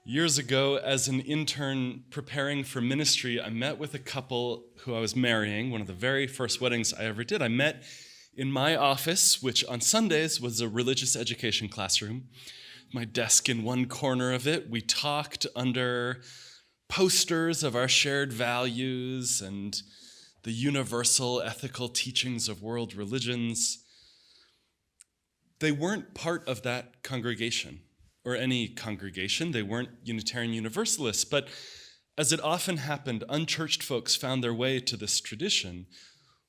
Years ago, as an intern preparing for ministry, I met with a couple who I was marrying, one of the very first weddings I ever did. I met in my office, which on Sundays was a religious education classroom. My desk in one corner of it. We talked under posters of our shared values and the universal ethical teachings of world religions. They weren't part of that congregation, or any congregation. They weren't Unitarian Universalists, but as it often happened, unchurched folks found their way to this tradition,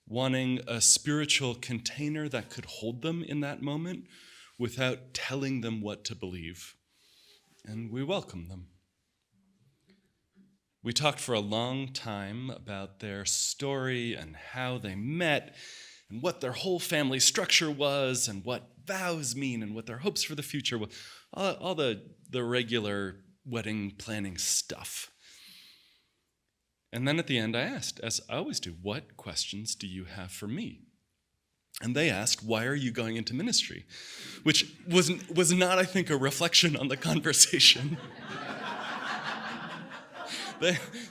wanting a spiritual container that could hold them in that moment without telling them what to believe. And we welcomed them. We talked for a long time about their story and how they met and what their whole family structure was and what vows mean and what their hopes for the future were. All the regular wedding planning stuff. And then at the end I asked, as I always do, what questions do you have for me? And they asked, why are you going into ministry? Which was not, I think, a reflection on the conversation.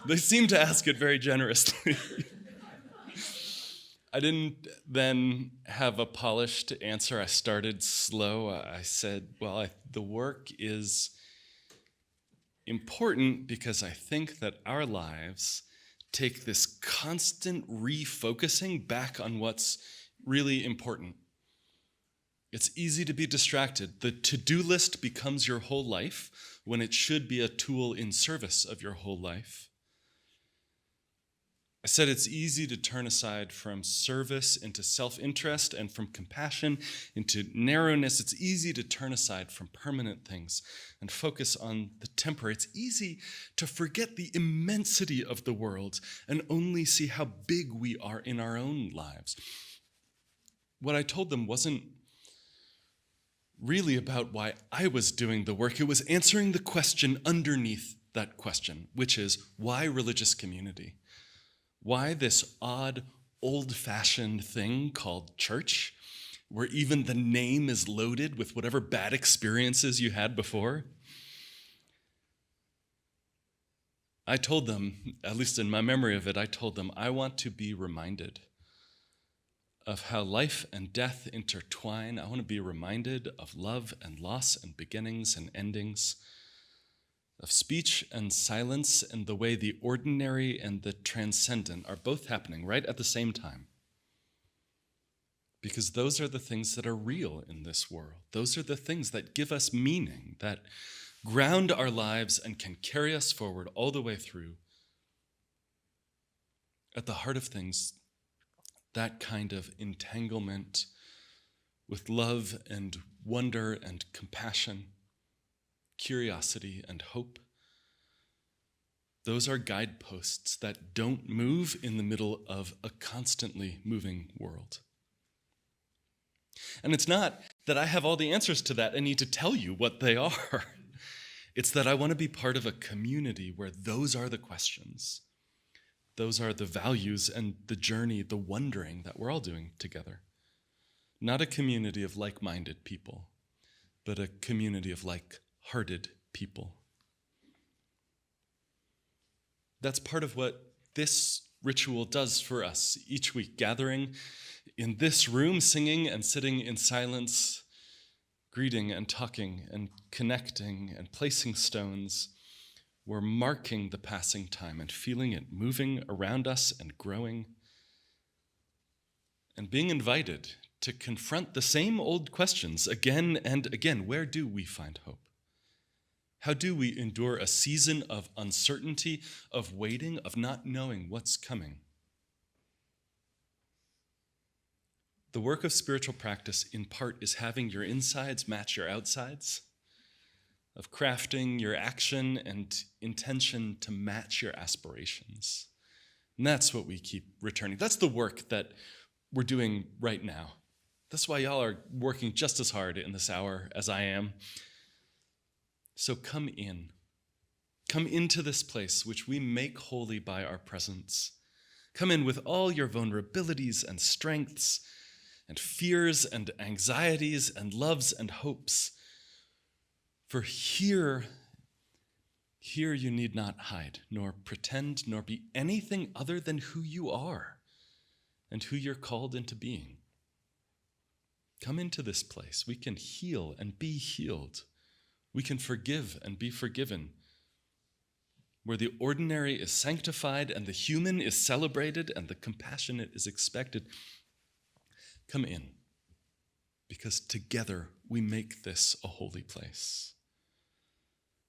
They seemed to ask it very generously. I didn't then have a polished answer. I started slow. I said, well, the work is important because I think that our lives take this constant refocusing back on what's really important. It's easy to be distracted. The to-do list becomes your whole life when it should be a tool in service of your whole life. I said it's easy to turn aside from service into self-interest and from compassion into narrowness. It's easy to turn aside from permanent things and focus on the temporary. It's easy to forget the immensity of the world and only see how big we are in our own lives. What I told them wasn't really about why I was doing the work. It was answering the question underneath that question, which is, why religious community? Why this odd, old-fashioned thing called church, where even the name is loaded with whatever bad experiences you had before? I told them, at least in my memory of it, I told them, I want to be reminded of how life and death intertwine. I want to be reminded of love and loss and beginnings and endings, of speech and silence, and the way the ordinary and the transcendent are both happening right at the same time. Because those are the things that are real in this world. Those are the things that give us meaning, that ground our lives and can carry us forward all the way through. At the heart of things, that kind of entanglement with love and wonder and compassion, curiosity and hope. Those are guideposts that don't move in the middle of a constantly moving world. And it's not that I have all the answers to that and need to tell you what they are. It's that I want to be part of a community where those are the questions. Those are the values and the journey, the wondering that we're all doing together. Not a community of like-minded people, but a community of like-hearted people. That's part of what this ritual does for us each week, gathering in this room, singing and sitting in silence, greeting and talking and connecting and placing stones. We're marking the passing time and feeling it moving around us and growing, and being invited to confront the same old questions again and again. Where do we find hope? How do we endure a season of uncertainty, of waiting, of not knowing what's coming? The work of spiritual practice, in part, is having your insides match your outsides, of crafting your action and intention to match your aspirations. And that's what we keep returning. That's the work that we're doing right now. That's why y'all are working just as hard in this hour as I am. So come in. Come into this place which we make holy by our presence. Come in with all your vulnerabilities and strengths and fears and anxieties and loves and hopes. For here Here you need not hide, nor pretend, nor be anything other than who you are and who you're called into being. Come into this place. We can heal and be healed. We can forgive and be forgiven. Where the ordinary is sanctified and the human is celebrated and the compassionate is expected, come in, because together we make this a holy place.